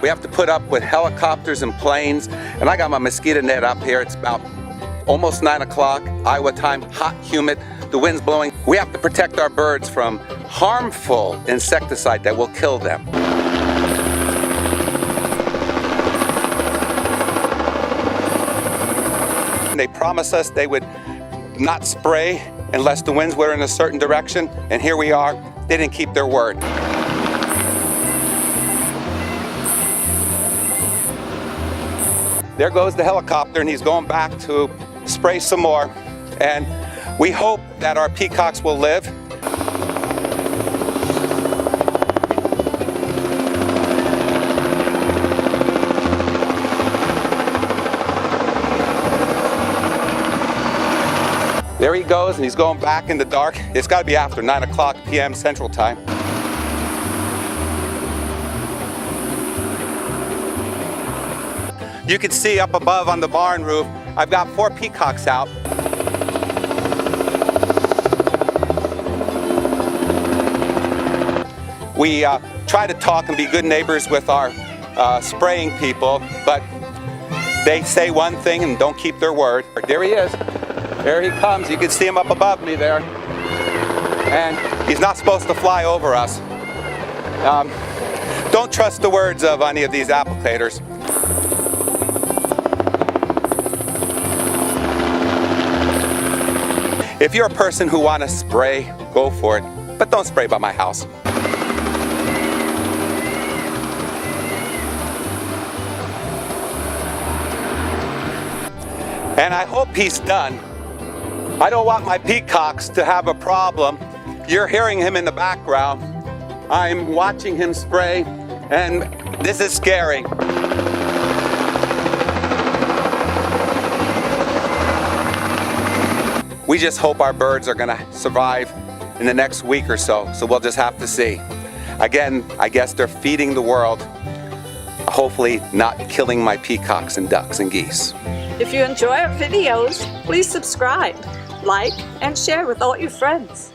We have to put up with helicopters and planes, and I got my mosquito net up here. It's about almost 9 o'clock, Iowa time, hot, humid, the wind's blowing. We have to protect our birds from harmful insecticide that will kill them. They promised us they would not spray unless the winds were in a certain direction, and here we are. They didn't keep their word. There goes the helicopter, and he's going back to spray some more, and we hope that our peacocks will live. There he goes, and he's going back in the dark. It's got to be after 9 o'clock p.m. Central Time. You can see up above on the barn roof, I've got 4 peacocks out. We try to talk and be good neighbors with our spraying people, but they say one thing and don't keep their word. There he is. There he comes. You can see him up above me there. And he's not supposed to fly over us. Don't trust the words of any of these applicators. If you're a person who wants to spray, go for it. But don't spray by my house. And I hope he's done. I don't want my peacocks to have a problem. You're hearing him in the background. I'm watching him spray, and this is scary. We just hope our birds are going to survive in the next week or so we'll just have to see. Again, I guess they're feeding the world, hopefully not killing my peacocks and ducks and geese. If you enjoy our videos, please subscribe, like, and share with all your friends.